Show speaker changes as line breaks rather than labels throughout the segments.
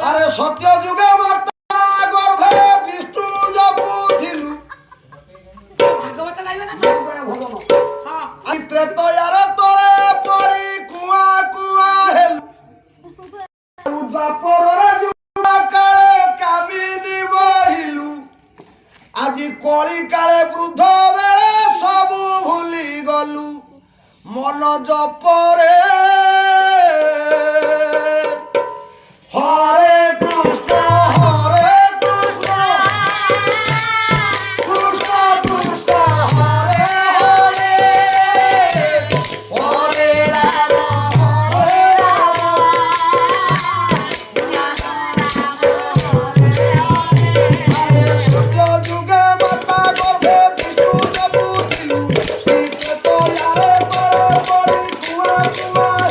আরে সত্য যুগে মাতা গর্ভে বিষ্ণু জপুথিলু
ভাগবত গাইবে না
আই ত্রেতয়ার তଳେ পড়ি কুয়া কুয়া হেলু দ্বাপররে যুগা কালে কামিনী বহিলু আজি কলি কালে বৃদ্ধ বেড়ে সবু ভুলি গলু মন জপরে হরে কৃষ্ণ হরে কৃষ্ণ কৃষ্ণ কৃষ্ণ হরে হরে হরে রাম হরে সত্য যুগে মাতা গর্ভে বিষ্ণু জপুথিলু শ্রী ত্রেতয়ারে পরে পড়ি কুয়া কুয়া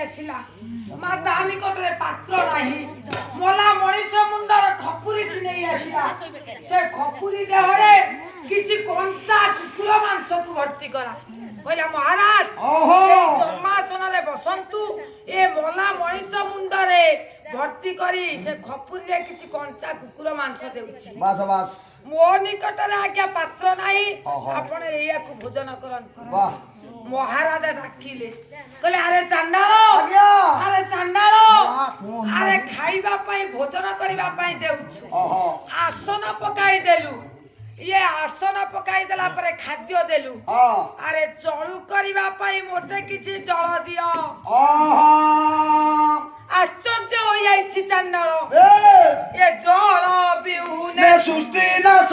ଆସିଲା ମା ତା ନିକଟରେ ପାତ୍ର ନାହିଁ ମଲା ମଣିଷ ମୁଣ୍ଡର ଖପୁରିଟି ନେଇ ଆସିଲା ସେ ଖପୁରି ଦେହରେ କିଛି କଞ୍ଚା କୁକୁର ମାଂସକୁ ଭର୍ତ୍ତି କରା କହିଲା ମହାରାଜ ଏଇ ଜନ୍ମାସନରେ ବସନ୍ତୁ ଏ ମଲା ମଣିଷ ମୁଣ୍ଡରେ ଭର୍ତ୍ତି କରି ସେ ଖପୁରିରେ କିଛି କଞ୍ଚା କୁକୁର ମାଂସ ଦେଉଛି
ବାସ୍ ବାସ୍
ମୋ ନିକଟରେ ଆଜ୍ଞା ପାତ୍ର ନାହିଁ ଆପଣ ଏଇଆକୁ ଭୋଜନ କରନ୍ତୁ
ବାଃ
ମହାରାଜ ଡାକିଲେ କହିଲେ ଆରେ ଚାଣ୍ଡାଳ
ଆଜ୍ଞା
ଆରେ ଚାଣ୍ଡାଳ
କଣ?
ଆରେ ଖାଇବା ପାଇଁ ଭୋଜନ କରିବା ପାଇଁ ଦେଉଛୁ
ଓହୋ
ଆସନ ପକାଇ ଦେଲୁ ଇଏ ଆସନ ପକାଇ ଦେଲା ପରେ ଖାଦ୍ୟ ଦେଲୁ
ହଁ
ଆରେ ଚଳୁ କରିବା ପାଇଁ ମୋତେ କିଛି ଜଳ ଦିଅ
ଓହୋ
ଆଶ୍ଚର୍ଯ୍ୟ ହୋଇଯାଇଛି ଚାଣ୍ଡାଳ
ଏ
ଏ ଜଳ ବିହୁନେ
ନେ ସୃଷ୍ଟି ନାଶ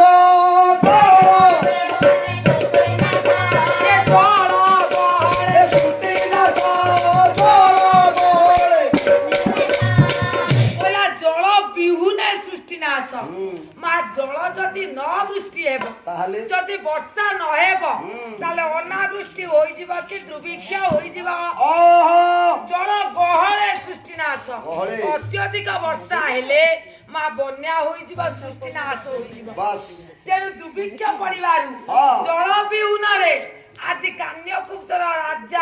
ଏ ଜଳ ଗହଳେ
ସୃଷ୍ଟି ନାଶ ବଳେ
କହିଲା ଜଳ ବିହୁନେ ସୃଷ୍ଟି ନାଶ ମା ଜଳ ଯଦି ନ ବୃଷ୍ଟି ହେବ
ତାହେଲେ
ଯଦି ବର୍ଷା ନ ହେବ ତାହେଲେ ଅନାବୃଷ୍ଟି ହୋଇଯିବ କି ଦୁର୍ଭିକ୍ଷ ହୋଇଯିବ
ଓହୋ
ଜଳ ଗହଳେ ସୃଷ୍ଟି ନାଶ
ଗହଳେ।
ଅତ୍ୟଧିକ ବର୍ଷା ହେଲେ ମା ବନ୍ୟା ହୋଇଯିବ ସୃଷ୍ଟି ନାଶ ହୋଇଯିବ
ବାସ୍
ତେଣୁ ଦୁର୍ଭିକ୍ଷ ପଡ଼ିବାରୁ
ହଁ।
ଜଳ ବିହୁନରେ ଆଜି କାନ୍ୟକୁବ୍ଜର ରାଜ୍ୟ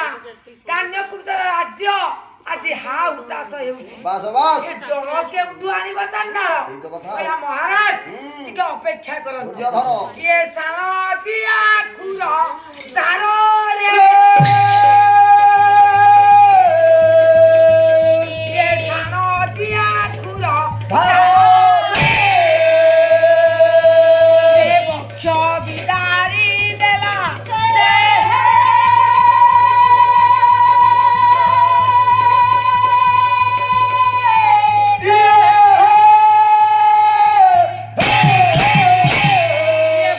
ଆଜି ହା ହୁତାଶ ହେଉଛି
ବାସ୍ ବାସ୍
ଏ ଜଳ କେଉଁଠୁ ଆଣିବ ଚାଣ୍ଡାଳ
ଏଇ ତ କଥା।
କହିଲା ମହାରାଜ ଟିକେ ଅପେକ୍ଷା କରନ୍ତୁ
ଧୈର୍ଯ୍ୟ ଧର
ଇଏ ସାଣ ଦିଆ ଖୁର ଧାରରେ ଇଏ ସାଣ ଦିଆ ଖୁର ଏ ବକ୍ଷ ବିଦାରି ଦେଲା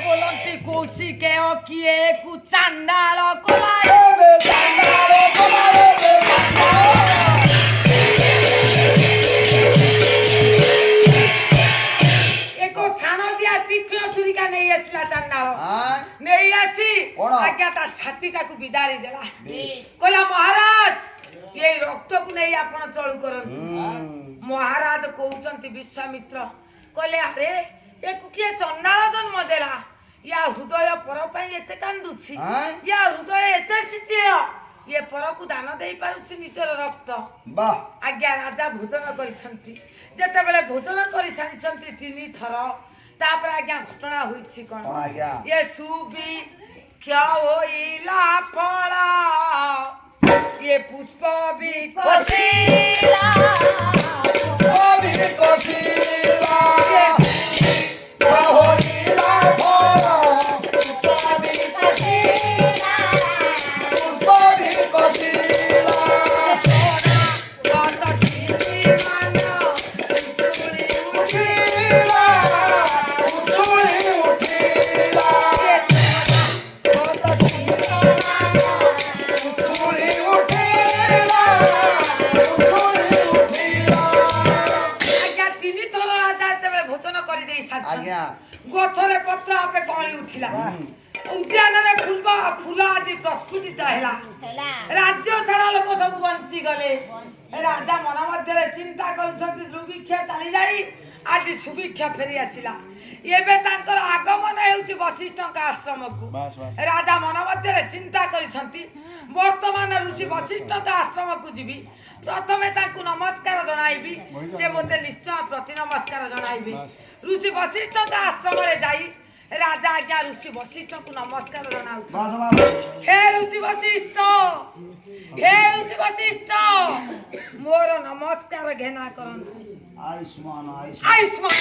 ବୋଲନ୍ତି କୌଶିକେ କିଏ କୁ ଚାଣ୍ଡାଳ କଲାଏ ଏକ ସାଣ ଦିଆ ତୀକ୍ଷ୍ଣ ଛୁରିକା ନେଇ ଆସିଲା ଚାଣ୍ଡାଳ ନେଇ ଆସି
କଣ?
ଆଜ୍ଞା ତା ଛାତିଟାକୁ ବିଦାରି ଦେଲା କହିଲା ମହାରାଜ ଏଇ ରକ୍ତକୁ ନେଇ ଆପଣ ଚଳୁ କରନ୍ତୁ ମହାରାଜ କହୁଛନ୍ତି ବିଶ୍ୱାମିତ୍ର କହିଲେ ଆରେ ଏକୁ କିଏ ଚଣ୍ଡାଳ ଜନ୍ମ ଦେଲା ୟା ହୃଦୟ ପର ପାଇଁ ଏତେ କାନ୍ଦୁଛି ୟା ହୃଦୟ ଏତେ ଶିଥିଳ ଇଏ ପରକୁ ଦାନ ଦେଇ ପାରୁଛି ନିଜର ରକ୍ତ
ବାଃ
ଆଜ୍ଞା ରାଜା ଭୋଜନ କରିଛନ୍ତି ଯେତେବେଳେ ଭୋଜନ କରି ସାରିଛନ୍ତି 3 ଥର ତାପରେ ଆଜ୍ଞା ଘଟଣା ହୋଇଛି କଣ
କଣ ଆଜ୍ଞା
ଏ ସୁବି ହୋଇଲା ଫଳ ଇଏ ପୁଷ୍ପ ବି କଷିଲା ଆଜ୍ଞା 3 ଥର ରାଜା ଯେତେବେଳେ ଭୋଜନ କରିଦେଇ ସାରିଛନ୍ତି
ଆଜ୍ଞା
ଗଛରେ ପତ୍ର ଆପେ କଳି ଉଠିଲା ଉଦ୍ୟାନରେ ଫୁଲ ଆଜି ପ୍ରସ୍ଫୁଟିତ ହେଲା ରାଜ୍ୟ ସାରା ଲୋକ ସବୁ ବଞ୍ଚିଗଲେ ରାଜା ମନ ମଧ୍ୟରେ ଚିନ୍ତା କରୁଛନ୍ତି ଦୁର୍ଭିକ୍ଷ ଚାଲିଯାଇ ଆଜି ସୁଭିକ୍ଷ ଫେରି ଆସିଲା ଏବେ ତାଙ୍କର ଆଗମନ ହେଉଛି ବଶିଷ୍ଠଙ୍କ ଆଶ୍ରମକୁ ରାଜା ମନ ମଧ୍ୟରେ ଚିନ୍ତା କରିଛନ୍ତି ବର୍ତ୍ତମାନ ଋଷି ବଶିଷ୍ଠଙ୍କ ଆଶ୍ରମକୁ ଯିବି ପ୍ରଥମେ ତାଙ୍କୁ ନମସ୍କାର ଜଣାଇବି ସେ ମୋତେ ନିଶ୍ଚୟ ପ୍ରତି ନମସ୍କାର ଜଣାଇବେ ଋଷି ବଶିଷ୍ଠଙ୍କ ଆଶ୍ରମରେ ଯାଇ ରାଜା ଆଜ୍ଞା ଋଷି ବଶିଷ୍ଠଙ୍କୁ ନମସ୍କାର ଜଣାଉଛନ୍ତି ହେ ଋଷି ବଶିଷ୍ଠ ମୋର ନମସ୍କାର ଘେନା କରନ୍ତୁ
ଆୟୁଷ୍ମାନ
ଆୟୁଷ୍ମାନ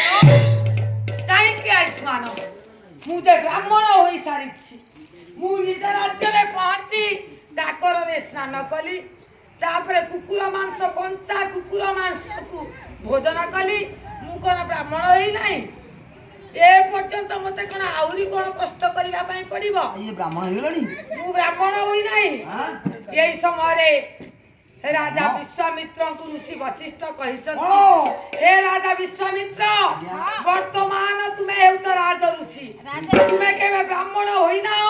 କାହିଁକି ଆୟୁଷ୍ମାନ ମୁଁ ଯେ ବ୍ରାହ୍ମଣ ହୋଇସାରିଛି ମୁଁ ନିଜ ରାଜ୍ୟରେ ପହଞ୍ଚି କାକରରେ ସ୍ନାନ କଲି ତାପରେ କୁକୁର ମାଂସ କଞ୍ଚା କୁକୁର ମାଂସକୁ ଭୋଜନ କଲି ମୁଁ କ'ଣ ବ୍ରାହ୍ମଣ ହୋଇନାହିଁ ଏ ପର୍ଯ୍ୟନ୍ତ ମୋତେ କ'ଣ ଆହୁରି କ'ଣ କଷ୍ଟ କରିବା ପାଇଁ ପଡ଼ିବ
ଇଏ ବ୍ରାହ୍ମଣ ହେଇଗଲାଣି
ମୁଁ ବ୍ରାହ୍ମଣ ହୋଇନାହିଁ ଏଇ ସମୟରେ ରାଜା ବିଶ୍ୱାମିତ୍ରଙ୍କୁ ଋଷି ବଶିଷ୍ଠ କହିଛନ୍ତି ହେ ରାଜା ବିଶ୍ୱାମିତ୍ର ବର୍ତ୍ତମାନ ତୁମେ ହେଉଛ ରାଜ ଋଷି ତୁମେ କେବେ ବ୍ରାହ୍ମଣ ହୋଇନାହ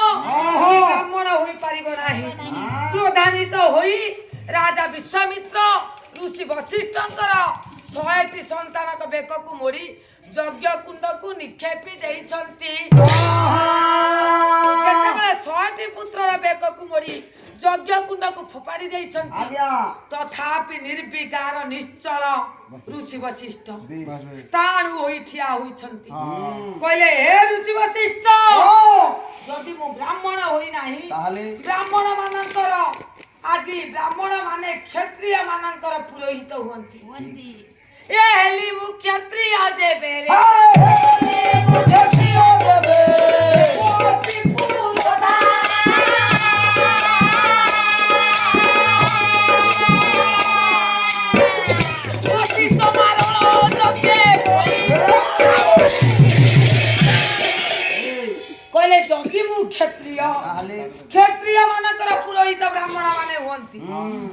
ବ୍ରାହ୍ମଣ ହୋଇପାରିବ ନାହିଁ କ୍ରୋଧାନ୍ୱିତ ହୋଇ ରାଜା ବିଶ୍ୱାମିତ୍ର ଋଷି ବଶିଷ୍ଠଙ୍କର 100ଟି ସନ୍ତାନଙ୍କ ବେକକୁ ମୋଡ଼ି ଯଜ୍ଞ କୁଣ୍ଡକୁ ନିକ୍ଷେପି ଦେଇଛନ୍ତି। ଯେତେବେଳେ 100ଟି ପୁତ୍ରର ବେକକୁ ମୋଡ଼ି ଯଜ୍ଞ କୁଣ୍ଡକୁ ଫୋପାଡ଼ି ଦେଇଛନ୍ତି
ଆଜ୍ଞା
ତଥାପି ନିର୍ବିକାର ନିଶ୍ଚଳ ଋଷି ବଶିଷ୍ଠ ସ୍ଥାଣୁ ହୋଇ ଠିଆ ହୋଇଛନ୍ତି। କହିଲେ ହେ ଋଷି ବଶିଷ୍ଠ, ଯଦି ମୁଁ ବ୍ରାହ୍ମଣ ହୋଇନାହିଁ
ତାହେଲେ
ବ୍ରାହ୍ମଣ ମାନଙ୍କର ଆଜି ବ୍ରାହ୍ମଣ ମାନେ କ୍ଷତ୍ରିୟ ମାନଙ୍କର ପୁରୋହିତ ହୁଅନ୍ତି। ଏ ହେଲି ମୁଁ କ୍ଷତ୍ରିୟ ଯେବେ କହିଲେ ଯଦି ମୁଁ କ୍ଷତ୍ରିୟ କ୍ଷତ୍ରିୟ ମାନଙ୍କର ପୁରୋହିତ ବ୍ରାହ୍ମଣ ମାନେ ହୁଅନ୍ତି,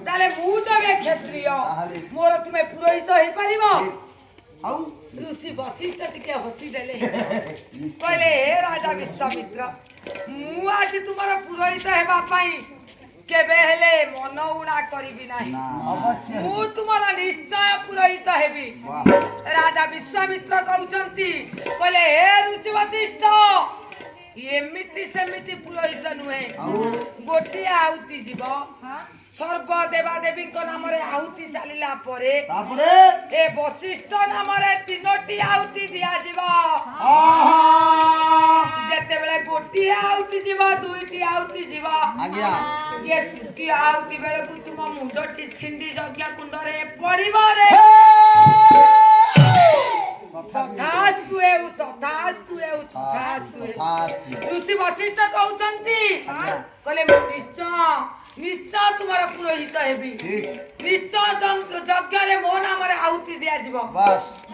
ତାହେଲେ ମୁଁ ତମେ କ୍ଷତ୍ରିୟ ମୋର ତୁମେ ପୁରୋହିତ ହେଇପାରିବ?
ଆଉ
ଋଷି ବଶିଷ୍ଠ ଟିକେ ହସିଦେଲେ। କହିଲେ ହେ ରାଜା ବିଶ୍ୱାମିତ୍ର, ମୁଁ ଆଜି ତୁମର ପୁରୋହିତ ହେବା ପାଇଁ କେବେ ହେଲେ ମନ ଉଣା କରିବି ନାହିଁ। ମୁଁ ତୁମର ନିଶ୍ଚୟ ପୁରୋହିତ ହେବି। ରାଜା ବିଶ୍ୱାମିତ୍ର କହୁଛନ୍ତି, କହିଲେ ହେ ଋଷି ବଶିଷ୍ଠ, ଏମିତି ସେମିତି ପୁରୋହିତ ନୁହେଁ। ଗୋଟିଏ ଆହୁତି ଯିବ, ସର୍ବ ଦେବାଦେବୀଙ୍କ ନାମରେ ଆହୁତି ଚାଲିଲା ପରେ
ତାପରେ
ଏ ବଶିଷ୍ଠ ନାମରେ 3ଟି ଆହୁତି ଦିଆଯିବ। ଯେତେବେଳେ ଗୋଟିଏ ଆହୁତି ଯିବ 2ଟି ଆହୁତି ଯିବ।
ଆଜ୍ଞା
ଇଏ ତୃତୀୟ ଆହୁତି ବେଳକୁ ତୁମ ମୁଣ୍ଡଟି ଛିଣ୍ଡି ଯଜ୍ଞ କୁଣ୍ଡରେ ପଡିବ ରେ। ତଥାସ୍ତୁ ହେଉ ତଥାସ୍ତୁ ହେଉ ତଥାସ୍ତୁ ହେଉ। ଋଷି ବଶିଷ୍ଠ କହୁଛନ୍ତି, କହିଲେ ମୁଁ ନିଶ୍ଚୟ ତୁମର ପୁରୋହିତ ହେବି। ନିଶ୍ଚୟ ଯଜ୍ଞରେ ମୋ ନାମରେ ଆହୁତି ଦିଆଯିବ।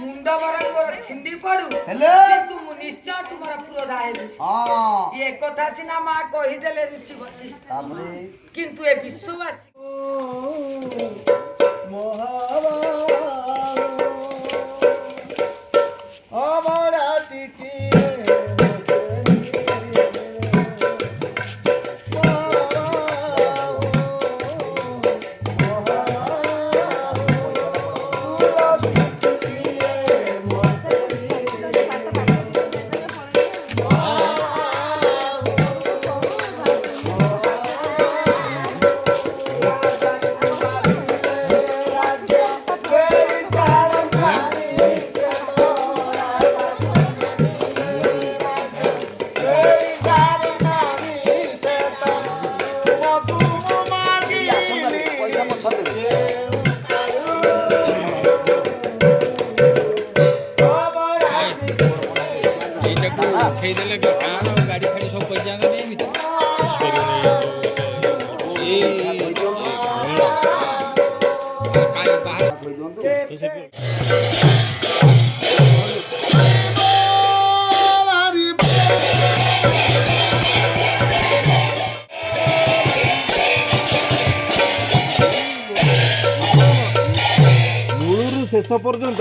ମୁଣ୍ଡ ବରଂ ମୋର ଛିଣ୍ଡି ପଡୁ, କିନ୍ତୁ ମୁଁ ନିଶ୍ଚୟ ତୁମର ପୁରୋଧା ହେବି। ଏ କଥା ସିନା ମା କହିଦେଲେ ଋଷି ବଶିଷ୍ଠ, କିନ୍ତୁ ଏ ବିଶ୍ୱବାସୀ
ଖାଇଦେଲେ କାରଣ ଗାଡ଼ି ଫାଡ଼ି ସବୁ ପଇସା ଏମିତି ମୂଳରୁ ଶେଷ ପର୍ଯ୍ୟନ୍ତ